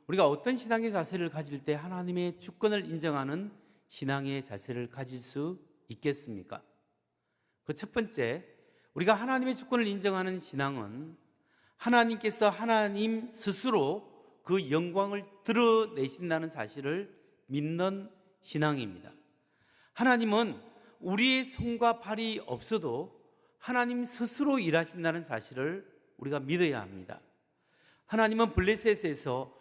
우리가 어떤 신앙의 자세를 가질 때 하나님의 주권을 인정하는 신앙의 자세를 가질 수 있겠습니까? 그 첫 번째, 우리가 하나님의 주권을 인정하는 신앙은 하나님께서 하나님 스스로 그 영광을 드러내신다는 사실을 믿는 신앙입니다. 하나님은 우리의 손과 발이 없어도 하나님 스스로 일하신다는 사실을 우리가 믿어야 합니다. 하나님은 블레셋에서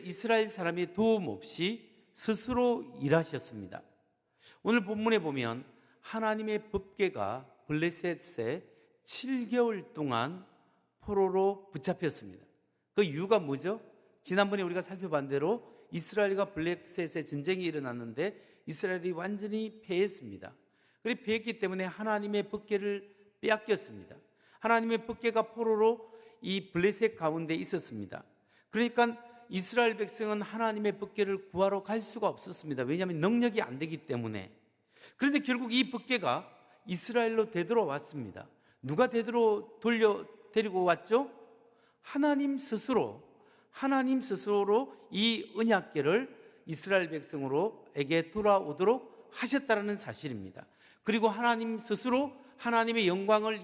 이스라엘 사람의 도움 없이 스스로 일하셨습니다. 오늘 본문에 보면 하나님의 법궤가 블레셋에 7개월 동안 포로로 붙잡혔습니다. 그 이유가 뭐죠? 지난번에 우리가 살펴본 대로 이스라엘과 블레셋의 전쟁이 일어났는데 이스라엘이 완전히 패했습니다. 그리고 패했기 때문에 하나님의 법궤를 빼앗겼습니다. 하나님의 법궤가 포로로 이 블레셋 가운데 있었습니다. 그러니까 이스라엘 백성은 하나님의 법궤를 구하러 갈 수가 없었습니다. 왜냐하면 능력이 안 되기 때문에. 그런데 결국 이 법궤가 이스라엘로 되돌아왔습니다. 누가 데리고 왔죠? 하나님 스스로 이 언약궤를 이스라엘 백성으로에게 돌아오도록 하셨다는 사실입니다. 그리고 하나님 스스로 하나님의 영광을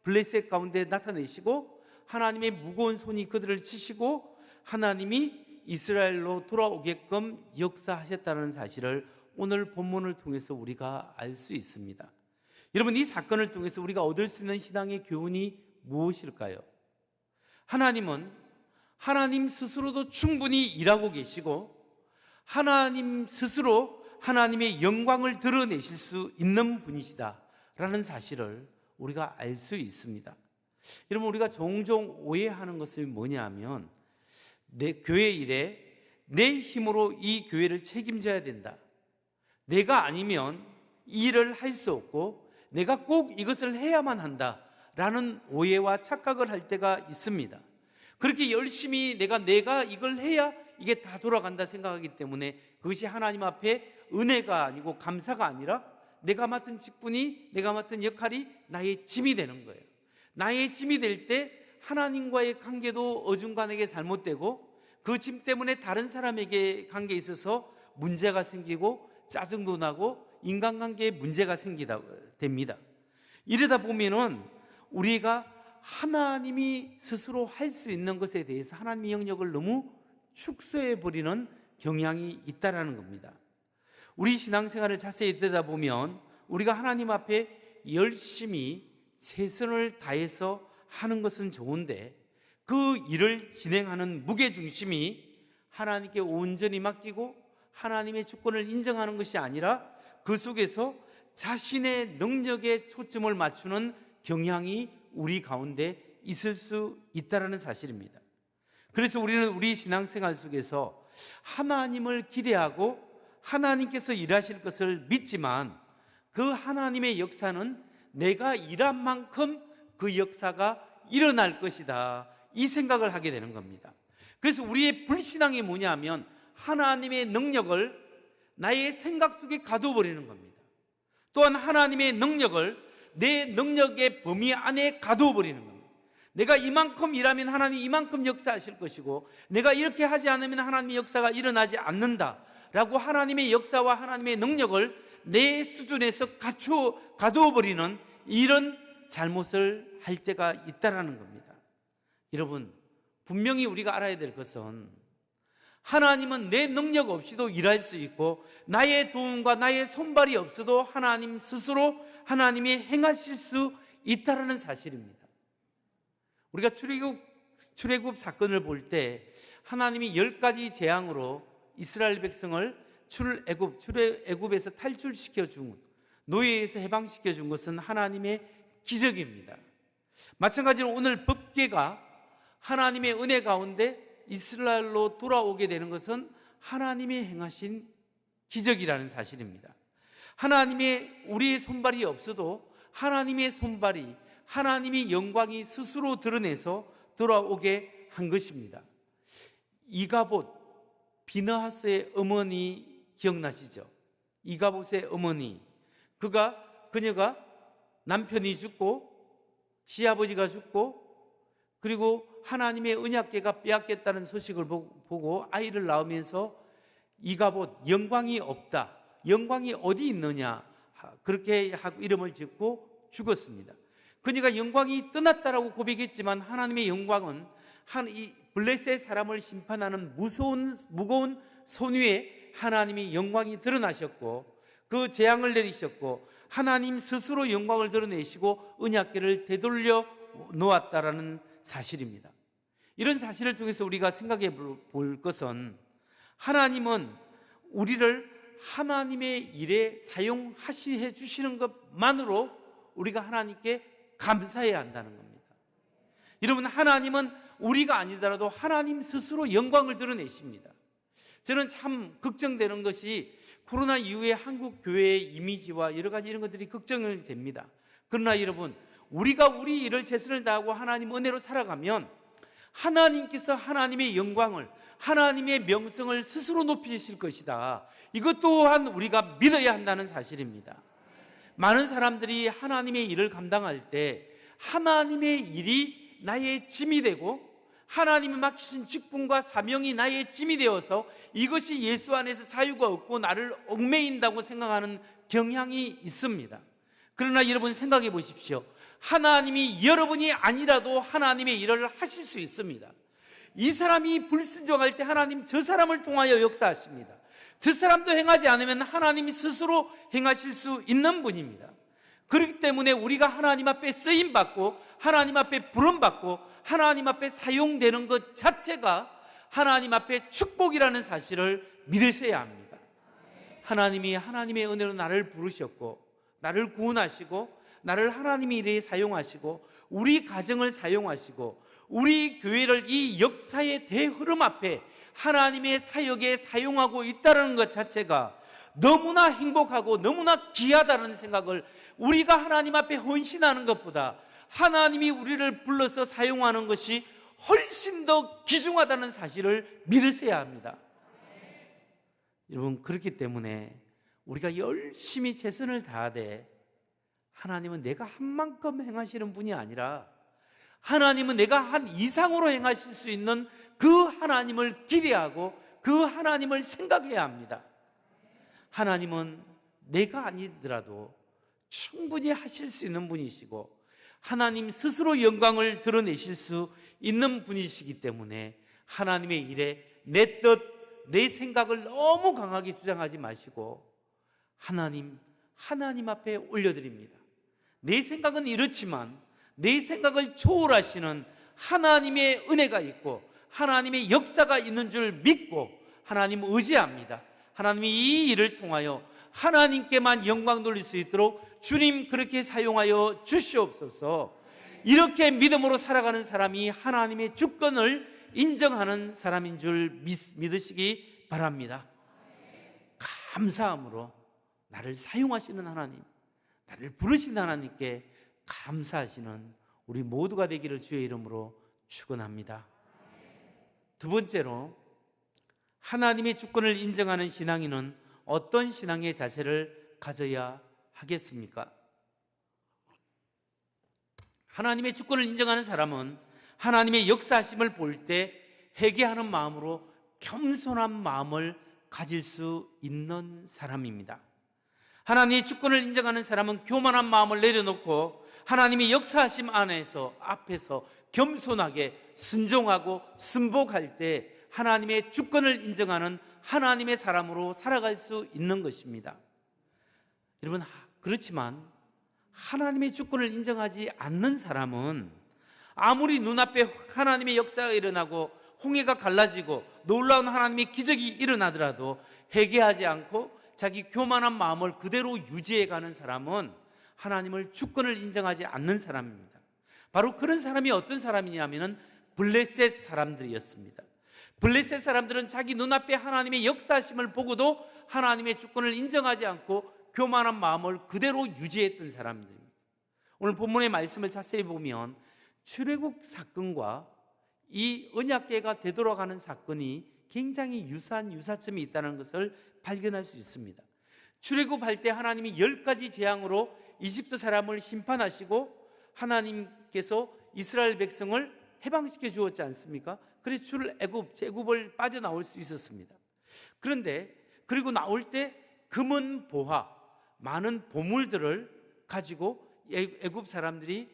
블레셋 가운데 나타내시고 하나님의 무거운 손이 그들을 치시고 하나님이 이스라엘로 돌아오게끔 역사하셨다는 사실을 오늘 본문을 통해서 우리가 알 수 있습니다. 여러분, 이 사건을 통해서 우리가 얻을 수 있는 신앙의 교훈이 무엇일까요? 하나님은 하나님 스스로도 충분히 일하고 계시고 하나님 스스로 하나님의 영광을 드러내실 수 있는 분이시다라는 사실을 우리가 알 수 있습니다. 여러분, 우리가 종종 오해하는 것이 뭐냐면 내 교회 일에 내 힘으로 이 교회를 책임져야 된다. 내가 아니면 이 일을 할 수 없고 내가 꼭 이것을 해야만 한다라는 오해와 착각을 할 때가 있습니다. 그렇게 열심히 내가 이걸 해야 이게 다 돌아간다 생각하기 때문에 그것이 하나님 앞에 은혜가 아니고 감사가 아니라 내가 맡은 직분이, 내가 맡은 역할이 나의 짐이 되는 거예요. 나의 짐이 될 때 하나님과의 관계도 어중간하게 잘못되고 그 짐 때문에 다른 사람에게 관계에 있어서 문제가 생기고 짜증도 나고 인간관계에 문제가 됩니다. 이러다 보면은 우리가 하나님이 스스로 할 수 있는 것에 대해서 하나님의 영역을 너무 축소해 버리는 경향이 있다라는 겁니다. 우리 신앙생활을 자세히 들여다보면 우리가 하나님 앞에 열심히 최선을 다해서 하는 것은 좋은데 그 일을 진행하는 무게중심이 하나님께 온전히 맡기고 하나님의 주권을 인정하는 것이 아니라 그 속에서 자신의 능력에 초점을 맞추는 경향이 우리 가운데 있을 수 있다는 사실입니다. 그래서 우리는 우리 신앙생활 속에서 하나님을 기대하고 하나님께서 일하실 것을 믿지만 그 하나님의 역사는 내가 일한 만큼 그 역사가 일어날 것이다, 이 생각을 하게 되는 겁니다. 그래서 우리의 불신앙이 뭐냐면 하나님의 능력을 나의 생각 속에 가둬버리는 겁니다. 또한 하나님의 능력을 내 능력의 범위 안에 가둬버리는 겁니다. 내가 이만큼 일하면 하나님 이만큼 역사하실 것이고 내가 이렇게 하지 않으면 하나님의 역사가 일어나지 않는다라고 하나님의 역사와 하나님의 능력을 내 수준에서 가두어버리는 이런 잘못을 할 때가 있다라는 겁니다. 여러분, 분명히 우리가 알아야 될 것은 하나님은 내 능력 없이도 일할 수 있고 나의 도움과 나의 손발이 없어도 하나님 스스로 하나님이 행하실 수 있다라는 사실입니다. 우리가 출애굽 사건을 볼 때 하나님이 10가지 재앙으로 이스라엘 백성을 출애굽에서 탈출시켜 준, 노예에서 해방시켜 준 것은 하나님의 기적입니다. 마찬가지로 오늘 법궤가 하나님의 은혜 가운데 이스라엘로 돌아오게 되는 것은 하나님이 행하신 기적이라는 사실입니다. 하나님의 우리의 손발이 없어도 하나님의 손발이, 하나님의 영광이 스스로 드러내서 돌아오게 한 것입니다. 이가봇, 비느하스의 어머니 기억나시죠? 이가봇의 어머니, 그녀가 남편이 죽고 시아버지가 죽고 그리고 하나님의 언약궤가 빼앗겼다는 소식을 보고 아이를 낳으면서 이가봇, 영광이 없다, 영광이 어디 있느냐, 그렇게 하고 이름을 짓고 죽었습니다. 그러니까 영광이 떠났다라고 고백했지만 하나님의 영광은 이 블레셋 사람을 심판하는 무거운 손 위에 하나님의 영광이 드러나셨고 그 재앙을 내리셨고 하나님 스스로 영광을 드러내시고 언약궤를 되돌려 놓았다라는 사실입니다. 이런 사실을 통해서 우리가 생각해 볼 것은 하나님은 우리를 하나님의 일에 사용해 주시는 것만으로 우리가 하나님께 감사해야 한다는 겁니다. 여러분, 하나님은 우리가 아니더라도 하나님 스스로 영광을 드러내십니다. 저는 참 걱정되는 것이 코로나 이후에 한국 교회의 이미지와 여러 가지 이런 것들이 걱정이 됩니다. 그러나 여러분, 우리가 우리 일을 최선을 다하고 하나님 은혜로 살아가면 하나님께서 하나님의 영광을, 하나님의 명성을 스스로 높이실 것이다. 이것 또한 우리가 믿어야 한다는 사실입니다. 많은 사람들이 하나님의 일을 감당할 때 하나님의 일이 나의 짐이 되고 하나님이 맡기신 직분과 사명이 나의 짐이 되어서 이것이 예수 안에서 자유가 없고 나를 얽매인다고 생각하는 경향이 있습니다. 그러나 여러분 생각해 보십시오. 하나님이 여러분이 아니라도 하나님의 일을 하실 수 있습니다. 이 사람이 불순종할 때 하나님 저 사람을 통하여 역사하십니다. 저 사람도 행하지 않으면 하나님이 스스로 행하실 수 있는 분입니다. 그렇기 때문에 우리가 하나님 앞에 쓰임받고 하나님 앞에 부름받고 하나님 앞에 사용되는 것 자체가 하나님 앞에 축복이라는 사실을 믿으셔야 합니다. 하나님이 하나님의 은혜로 나를 부르셨고 나를 구원하시고 나를 하나님의 일에 사용하시고 우리 가정을 사용하시고 우리 교회를 이 역사의 대흐름 앞에 하나님의 사역에 사용하고 있다는 것 자체가 너무나 행복하고 너무나 귀하다는 생각을 우리가 하나님 앞에 헌신하는 것보다 하나님이 우리를 불러서 사용하는 것이 훨씬 더 귀중하다는 사실을 믿으셔야 합니다. 여러분, 그렇기 때문에 우리가 열심히 최선을 다하되 하나님은 내가 한 만큼 행하시는 분이 아니라 하나님은 내가 한 이상으로 행하실 수 있는 그 하나님을 기대하고 그 하나님을 생각해야 합니다. 하나님은 내가 아니더라도 충분히 하실 수 있는 분이시고 하나님 스스로 영광을 드러내실 수 있는 분이시기 때문에 하나님의 일에 내 뜻, 내 생각을 너무 강하게 주장하지 마시고 하나님 앞에 올려드립니다. 내 생각은 이렇지만 내 생각을 초월하시는 하나님의 은혜가 있고 하나님의 역사가 있는 줄 믿고 하나님 의지합니다. 하나님이 이 일을 통하여 하나님께만 영광 돌릴 수 있도록 주님 그렇게 사용하여 주시옵소서. 이렇게 믿음으로 살아가는 사람이 하나님의 주권을 인정하는 사람인 줄 믿으시기 바랍니다. 감사함으로 나를 사용하시는 하나님, 나를 부르신 하나님께 감사하시는 우리 모두가 되기를 주의 이름으로 축원합니다. 두 번째로, 하나님의 주권을 인정하는 신앙인은 어떤 신앙의 자세를 가져야 하겠습니까? 하나님의 주권을 인정하는 사람은 하나님의 역사하심을 볼 때 회개하는 마음으로 겸손한 마음을 가질 수 있는 사람입니다. 하나님의 주권을 인정하는 사람은 교만한 마음을 내려놓고 하나님의 역사하심 앞에서 겸손하게 순종하고 순복할 때 하나님의 주권을 인정하는 하나님의 사람으로 살아갈 수 있는 것입니다. 여러분, 그렇지만 하나님의 주권을 인정하지 않는 사람은 아무리 눈앞에 하나님의 역사가 일어나고 홍해가 갈라지고 놀라운 하나님의 기적이 일어나더라도 회개하지 않고 자기 교만한 마음을 그대로 유지해가는 사람은 하나님을 주권을 인정하지 않는 사람입니다. 바로 그런 사람이 어떤 사람이냐면 블레셋 사람들이었습니다. 블레셋 사람들은 자기 눈앞에 하나님의 역사하심을 보고도 하나님의 주권을 인정하지 않고 교만한 마음을 그대로 유지했던 사람들입니다. 오늘 본문의 말씀을 자세히 보면 출애굽 사건과 이 언약궤가 되돌아가는 사건이 굉장히 유사한 유사점이 있다는 것을 발견할 수 있습니다. 출애굽할 때 하나님이 10가지 재앙으로 이집트 사람을 심판하시고 하나님께서 이스라엘 백성을 해방시켜 주었지 않습니까? 그래서 제국을 빠져나올 수 있었습니다. 그런데 그리고 나올 때 금은 보화, 많은 보물들을 가지고 애굽 사람들이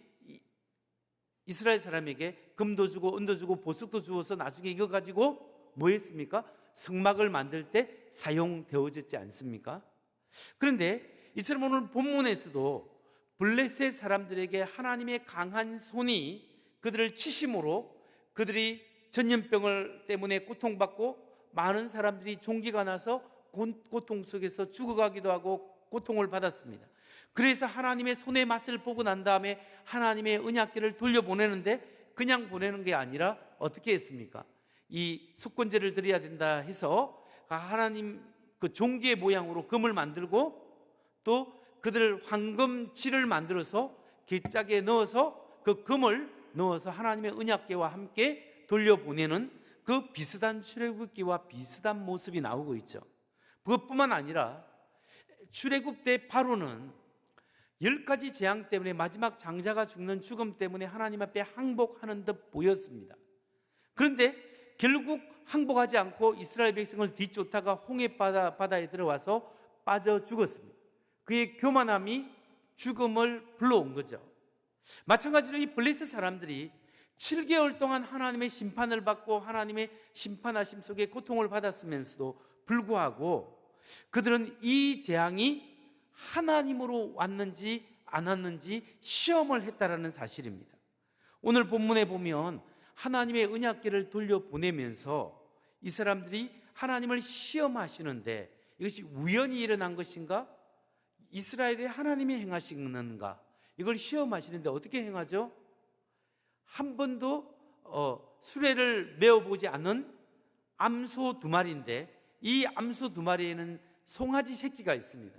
이스라엘 사람에게 금도 주고 은도 주고 보석도 주어서 나중에 이거 가지고 뭐 했습니까? 성막을 만들 때 사용되어졌지 않습니까? 그런데 이처럼 오늘 본문에서도 블레셋 사람들에게 하나님의 강한 손이 그들을 치심으로 그들이 전염병을 때문에 고통받고 많은 사람들이 종기가 나서 고통 속에서 죽어가기도 하고 고통을 받았습니다. 그래서 하나님의 손의 맛을 보고 난 다음에 하나님의 언약궤를 돌려보내는데 그냥 보내는 게 아니라 어떻게 했습니까? 이 속건제를 드려야 된다 해서 하나님 그 종기의 모양으로 금을 만들고 또 그들 황금칠을 만들어서 깃짝에 넣어서 그 금을 넣어서 하나님의 언약궤와 함께 돌려보내는 그 비슷한 출애굽기와 비슷한 모습이 나오고 있죠. 그것뿐만 아니라 출애굽 때 바로는 10가지 재앙 때문에 마지막 장자가 죽는 죽음 때문에 하나님 앞에 항복하는 듯 보였습니다. 그런데 결국 항복하지 않고 이스라엘 백성을 뒤쫓다가 홍해 바다에 들어와서 빠져 죽었습니다. 그의 교만함이 죽음을 불러온 거죠. 마찬가지로 이 블레셋 사람들이 7개월 동안 하나님의 심판을 받고 하나님의 심판하심 속에 고통을 받았으면서도 불구하고 그들은 이 재앙이 하나님으로 왔는지 안 왔는지 시험을 했다라는 사실입니다. 오늘 본문에 보면 하나님의 언약궤를 돌려보내면서 이 사람들이 하나님을 시험하시는데 이것이 우연히 일어난 것인가? 이스라엘이 하나님이 행하신 건가? 이걸 시험하시는데 어떻게 행하죠? 한 번도 수레를 메어보지 않은 암소 2마리인데 이 암소 2마리에는 송아지 새끼가 있습니다.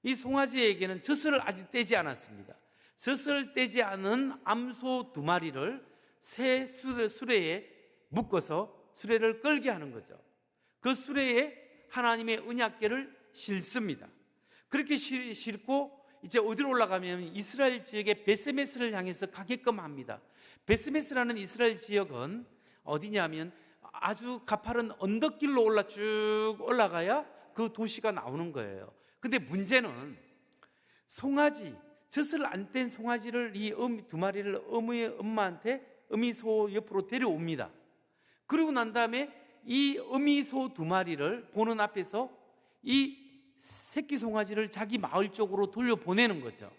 이 송아지에게는 젖을 아직 떼지 않았습니다. 젖을 떼지 않은 암소 2마리를 새 수레에 묶어서 수레를 끌게 하는 거죠. 그 수레에 하나님의 언약궤를 싣습니다. 그렇게 싣고 이제 어디로 올라가면 이스라엘 지역의 베세메스를 향해서 가게끔 합니다. 베세메스라는 이스라엘 지역은 어디냐면 아주 가파른 언덕길로 쭉 올라가야 그 도시가 나오는 거예요. 근데 문제는 송아지, 젖을 안 뗀 송아지를 이 2마리를 어미소 옆으로 데려옵니다. 그리고 난 다음에 이 어미소 2마리를 보는 앞에서 이 새끼 송아지를 자기 마을 쪽으로 돌려보내는 거죠.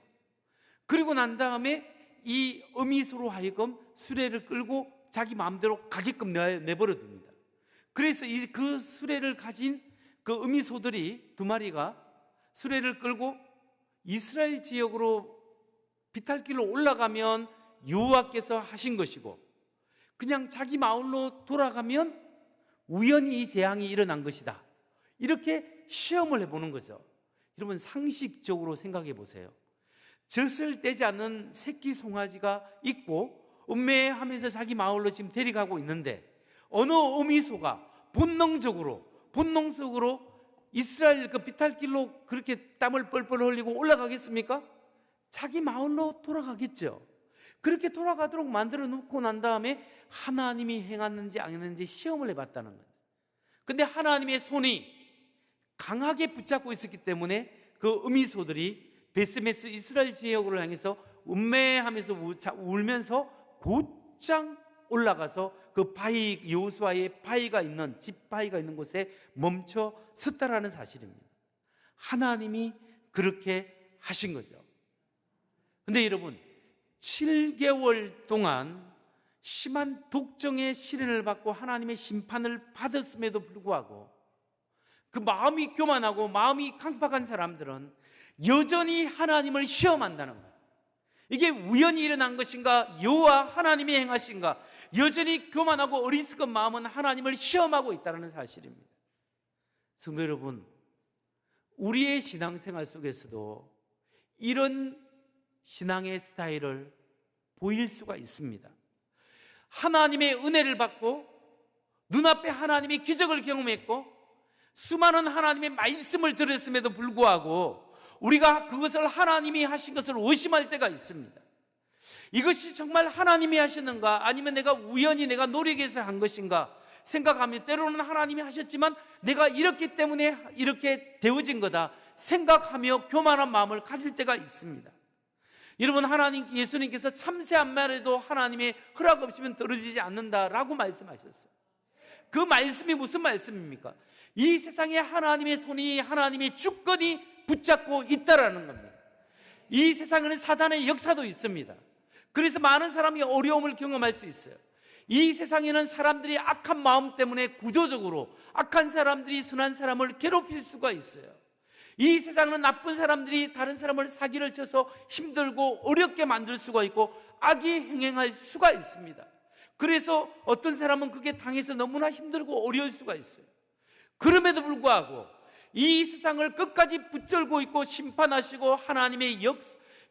그리고 난 다음에 이 어미소로 하여금 수레를 끌고 자기 마음대로 가게끔 내버려 둡니다. 그래서 그 수레를 가진 그 어미소들이 2마리가 수레를 끌고 이스라엘 지역으로 비탈길로 올라가면 여호와께서 하신 것이고 그냥 자기 마을로 돌아가면 우연히 이 재앙이 일어난 것이다. 이렇게 시험을 해보는 거죠. 여러분 상식적으로 생각해 보세요. 젖을 떼지 않는 새끼 송아지가 있고 음매하면서 자기 마을로 지금 데려가고 있는데 어느 어미소가 본능적으로 이스라엘 그 비탈길로 그렇게 땀을 뻘뻘 흘리고 올라가겠습니까? 자기 마을로 돌아가겠죠. 그렇게 돌아가도록 만들어 놓고 난 다음에 하나님이 행했는지 안 했는지 시험을 해봤다는 거예요. 근데 하나님의 손이 강하게 붙잡고 있었기 때문에 그 어미소들이 베스메스 이스라엘 지역으로 향해서 음매하면서 울면서 곧장 올라가서 그 여호수아의 바위가 있는 집 바위가 있는 곳에 멈춰 섰다라는 사실입니다. 하나님이 그렇게 하신 거죠. 근데 여러분 7개월 동안 심한 독정의 시련을 받고 하나님의 심판을 받았음에도 불구하고 그 마음이 교만하고 마음이 강팍한 사람들은 여전히 하나님을 시험한다는 거예요. 이게 우연히 일어난 것인가 여호와 하나님이 행하신가, 여전히 교만하고 어리석은 마음은 하나님을 시험하고 있다는 사실입니다. 성도 여러분, 우리의 신앙생활 속에서도 이런 신앙의 스타일을 보일 수가 있습니다. 하나님의 은혜를 받고 눈앞에 하나님의 기적을 경험했고 수많은 하나님의 말씀을 들었음에도 불구하고 우리가 그것을 하나님이 하신 것을 의심할 때가 있습니다. 이것이 정말 하나님이 하시는가, 아니면 내가 우연히 내가 노력해서 한 것인가 생각하면, 때로는 하나님이 하셨지만 내가 이렇기 때문에 이렇게 되어진 거다 생각하며 교만한 마음을 가질 때가 있습니다. 여러분, 예수님께서 참새 한 마리도 하나님의 허락 없이면 떨어지지 않는다라고 말씀하셨어요. 그 말씀이 무슨 말씀입니까? 이 세상에 하나님의 손이, 하나님의 주권이 붙잡고 있다라는 겁니다. 이 세상에는 사단의 역사도 있습니다. 그래서 많은 사람이 어려움을 경험할 수 있어요. 이 세상에는 사람들이 악한 마음 때문에 구조적으로 악한 사람들이 선한 사람을 괴롭힐 수가 있어요. 이 세상은 나쁜 사람들이 다른 사람을 사기를 쳐서 힘들고 어렵게 만들 수가 있고 악이 행행할 수가 있습니다. 그래서 어떤 사람은 그게 당해서 너무나 힘들고 어려울 수가 있어요. 그럼에도 불구하고 이 세상을 끝까지 붙들고 있고 심판하시고 하나님의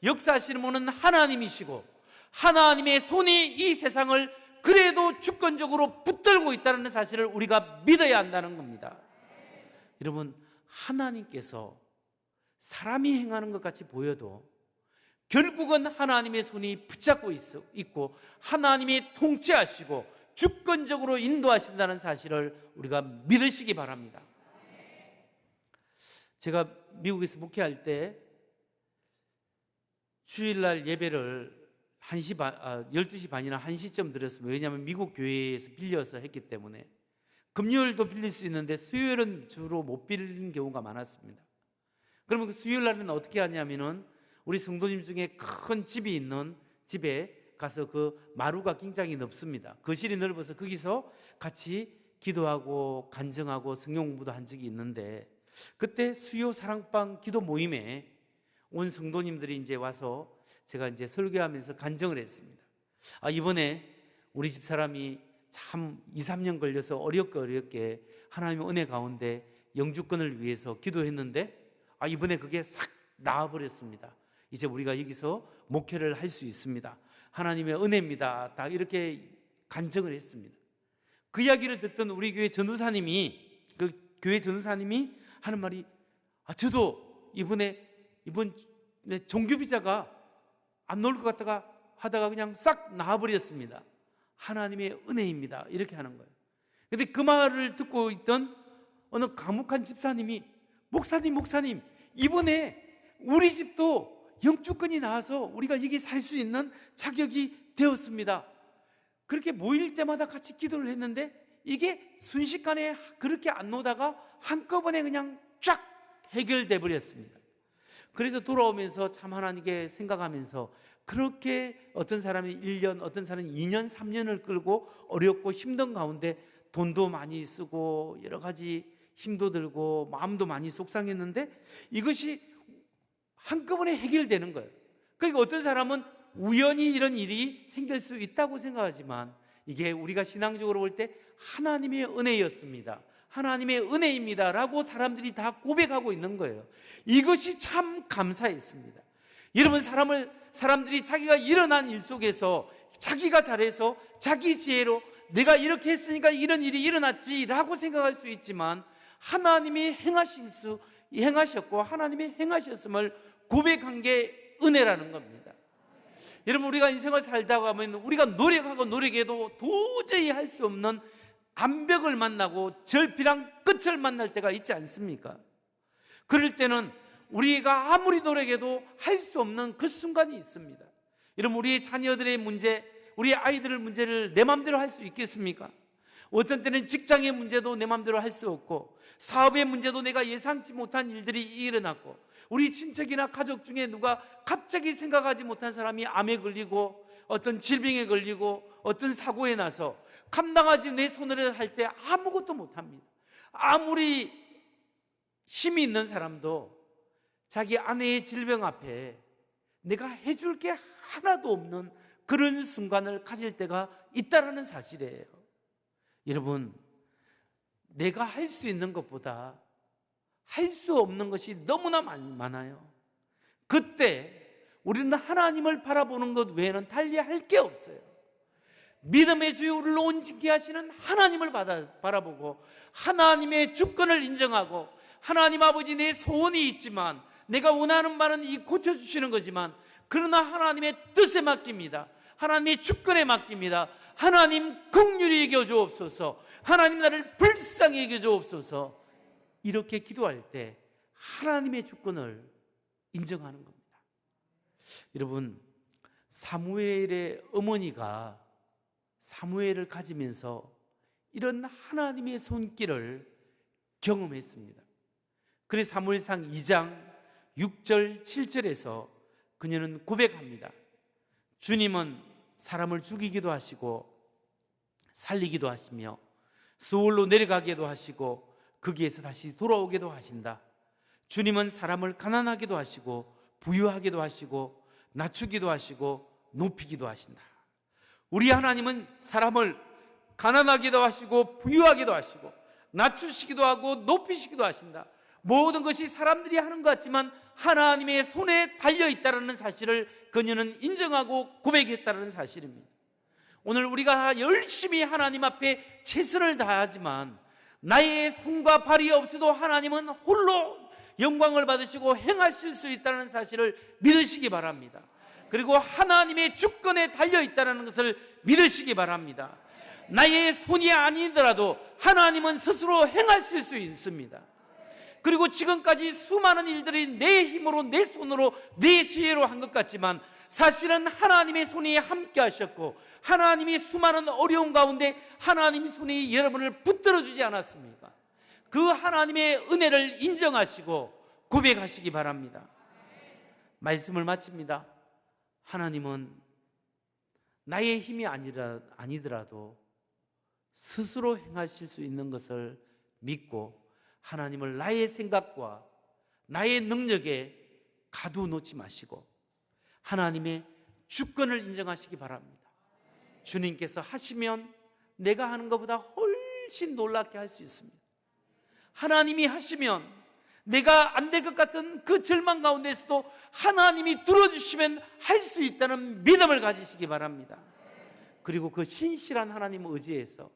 역사하시는 분은 하나님이시고, 하나님의 손이 이 세상을 그래도 주권적으로 붙들고 있다는 사실을 우리가 믿어야 한다는 겁니다. 여러분, 하나님께서 사람이 행하는 것 같이 보여도 결국은 하나님의 손이 붙잡고 있고 하나님이 통치하시고 주권적으로 인도하신다는 사실을 우리가 믿으시기 바랍니다. 제가 미국에서 목회할 때 주일날 예배를 12시 반이나 1시쯤 드렸습니다. 왜냐하면 미국 교회에서 빌려서 했기 때문에. 금요일도 빌릴 수 있는데 수요일은 주로 못 빌리는 경우가 많았습니다. 그러면 그 수요일 날은 어떻게 하냐면은 우리 성도님 중에 큰 집이 있는 집에 가서 그 마루가 굉장히 넓습니다. 거실이 넓어서 거기서 같이 기도하고 간증하고 성경 공부도 한 적이 있는데, 그때 수요 사랑방 기도 모임에 온 성도님들이 이제 와서 제가 이제 설교하면서 간증을 했습니다. 이번에 우리 집 사람이 참 2-3년 걸려서 어렵게 하나님의 은혜 가운데 영주권을 위해서 기도했는데 이번에 그게 싹 나아버렸습니다. 이제 우리가 여기서 목회를 할 수 있습니다. 하나님의 은혜입니다. 다 이렇게 간증을 했습니다. 그 이야기를 듣던 우리 교회 전도사님이, 그 교회 전도사님이 하는 말이, 저도 이번 종교비자가 안 나올 것 같다가 하다가 그냥 싹 나와버렸습니다. 하나님의 은혜입니다. 이렇게 하는 거예요. 그런데 그 말을 듣고 있던 어느 과묵한 집사님이, 목사님, 이번에 우리 집도 영주권이 나와서 우리가 여기 살 수 있는 자격이 되었습니다. 그렇게 모일 때마다 같이 기도를 했는데 이게 순식간에 그렇게 안 오다가 한꺼번에 그냥 쫙 해결돼 버렸습니다. 그래서 돌아오면서 참 하나님께 생각하면서, 그렇게 어떤 사람이 1년, 어떤 사람은 2년, 3년을 끌고 어렵고 힘든 가운데 돈도 많이 쓰고 여러 가지 힘도 들고 마음도 많이 속상했는데 이것이 한꺼번에 해결되는 거예요. 그러니까 어떤 사람은 우연히 이런 일이 생길 수 있다고 생각하지만 이게 우리가 신앙적으로 볼 때 하나님의 은혜였습니다. 하나님의 은혜입니다 라고 사람들이 다 고백하고 있는 거예요. 이것이 참 감사했습니다. 여러분, 사람들이 자기가 일어난 일 속에서 자기가 잘해서 자기 지혜로 내가 이렇게 했으니까 이런 일이 일어났지 라고 생각할 수 있지만, 하나님이 행하셨고 하나님이 행하셨음을 고백한 게 은혜라는 겁니다. 여러분, 우리가 인생을 살다 가면 우리가 노력해도 도저히 할 수 없는 암벽을 만나고 절필한 끝을 만날 때가 있지 않습니까? 그럴 때는 우리가 아무리 노력해도 할 수 없는 그 순간이 있습니다. 여러분, 우리 자녀들의 문제, 우리 아이들의 문제를 내 마음대로 할 수 있겠습니까? 어떤 때는 직장의 문제도 내 마음대로 할 수 없고, 사업의 문제도 내가 예상치 못한 일들이 일어났고, 우리 친척이나 가족 중에 누가 갑자기 생각하지 못한 사람이 암에 걸리고 어떤 질병에 걸리고 어떤 사고에 나서 감당하지 내 손으로 할 때 아무것도 못합니다. 아무리 힘이 있는 사람도 자기 아내의 질병 앞에 내가 해줄 게 하나도 없는 그런 순간을 가질 때가 있다는 사실이에요. 여러분, 내가 할 수 있는 것보다 할 수 없는 것이 너무나 많아요. 그때 우리는 하나님을 바라보는 것 외에는 달리 할 게 없어요. 믿음의 주요를 온전케 하시는 하나님을 바라보고 하나님의 주권을 인정하고, 하나님 아버지, 내 소원이 있지만, 내가 원하는 바는 이 고쳐주시는 거지만 그러나 하나님의 뜻에 맡깁니다. 하나님의 주권에 맡깁니다. 하나님 긍휼히 여겨 주옵소서. 하나님 나를 불쌍히 여겨 주옵소서. 이렇게 기도할 때 하나님의 주권을 인정하는 겁니다. 여러분, 사무엘의 어머니가 사무엘을 가지면서 이런 하나님의 손길을 경험했습니다. 그래서 사무엘상 2장 6절 7절에서 그녀는 고백합니다. 주님은 사람을 죽이기도 하시고 살리기도 하시며 수월로 내려가기도 하시고 거기에서 다시 돌아오기도 하신다. 주님은 사람을 가난하기도 하시고 부유하기도 하시고 낮추기도 하시고 높이기도 하신다. 우리 하나님은 사람을 가난하기도 하시고 부유하기도 하시고 낮추시기도 하고 높이시기도 하신다. 모든 것이 사람들이 하는 것 같지만 하나님의 손에 달려있다는 사실을 그녀는 인정하고 고백했다는 사실입니다. 오늘 우리가 열심히 하나님 앞에 최선을 다하지만 나의 손과 발이 없어도 하나님은 홀로 영광을 받으시고 행하실 수 있다는 사실을 믿으시기 바랍니다. 그리고 하나님의 주권에 달려있다는 것을 믿으시기 바랍니다. 나의 손이 아니더라도 하나님은 스스로 행하실 수 있습니다. 그리고 지금까지 수많은 일들이 내 힘으로, 내 손으로, 내 지혜로 한 것 같지만 사실은 하나님의 손이 함께 하셨고 하나님이 수많은 어려움 가운데 하나님의 손이 여러분을 붙들어 주지 않았습니까? 그 하나님의 은혜를 인정하시고 고백하시기 바랍니다. 말씀을 마칩니다. 하나님은 나의 힘이 아니더라도 스스로 행하실 수 있는 것을 믿고 하나님을 나의 생각과 나의 능력에 가두놓지 마시고 하나님의 주권을 인정하시기 바랍니다. 주님께서 하시면 내가 하는 것보다 훨씬 놀랍게 할 수 있습니다. 하나님이 하시면 내가 안 될 것 같은 그 절망 가운데서도 하나님이 들어주시면 할 수 있다는 믿음을 가지시기 바랍니다. 그리고 그 신실한 하나님을 의지해서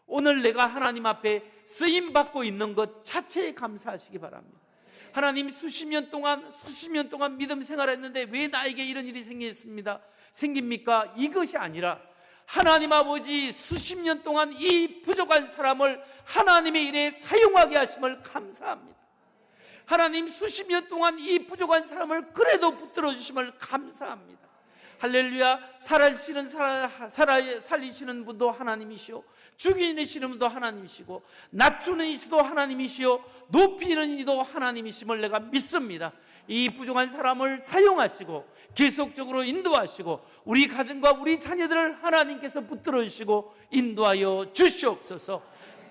오늘 내가 하나님 앞에 쓰임받고 있는 것 자체에 감사하시기 바랍니다. 하나님, 수십 년 동안 믿음 생활했는데 왜 나에게 이런 일이 생깁니까? 이것이 아니라 하나님 아버지 수십 년 동안 이 부족한 사람을 하나님의 일에 사용하게 하심을 감사합니다. 하나님, 수십 년 동안 이 부족한 사람을 그래도 붙들어 주심을 감사합니다. 할렐루야. 살리시는 분도 하나님이시오, 죽이시는 분도 하나님이시고 낮추는 이시도 하나님이시오, 높이는 이도 하나님이심을 내가 믿습니다. 이 부족한 사람을 사용하시고 계속적으로 인도하시고 우리 가정과 우리 자녀들을 하나님께서 붙들어 주시고 인도하여 주시옵소서.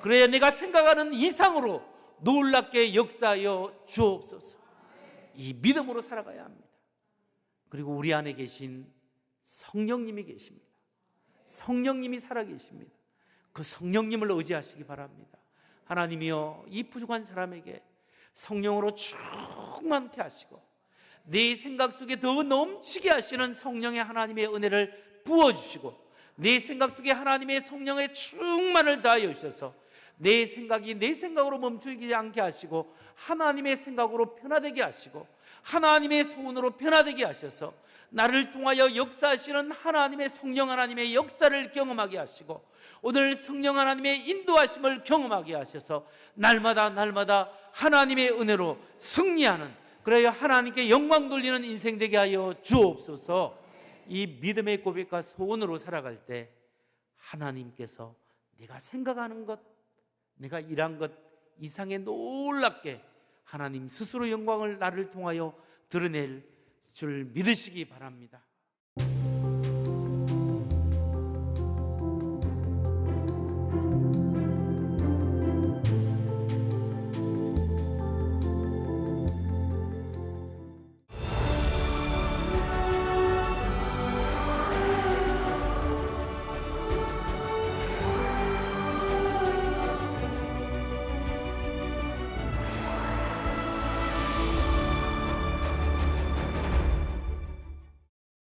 그래야 내가 생각하는 이상으로 놀랍게 역사하여 주옵소서. 이 믿음으로 살아가야 합니다. 그리고 우리 안에 계신 성령님이 계십니다. 성령님이 살아계십니다. 그 성령님을 의지하시기 바랍니다. 하나님이여, 이 부족한 사람에게 성령으로 충만케 하시고 내 생각 속에 더 넘치게 하시는 성령의 하나님의 은혜를 부어주시고 내 생각 속에 하나님의 성령의 충만을 다하여 주셔서 내 생각이 내 생각으로 멈추지 않게 하시고 하나님의 생각으로 변화되게 하시고 하나님의 소원으로 변화되게 하셔서 나를 통하여 역사하시는 하나님의 성령 하나님의 역사를 경험하게 하시고 오늘 성령 하나님의 인도하심을 경험하게 하셔서 날마다 하나님의 은혜로 승리하는, 그래야 하나님께 영광 돌리는 인생 되게 하여 주옵소서. 이 믿음의 고백과 소원으로 살아갈 때 하나님께서 내가 생각하는 것, 내가 일한 것 이상에 놀랍게 하나님 스스로 영광을 나를 통하여 드러낼 줄 믿으시기 바랍니다.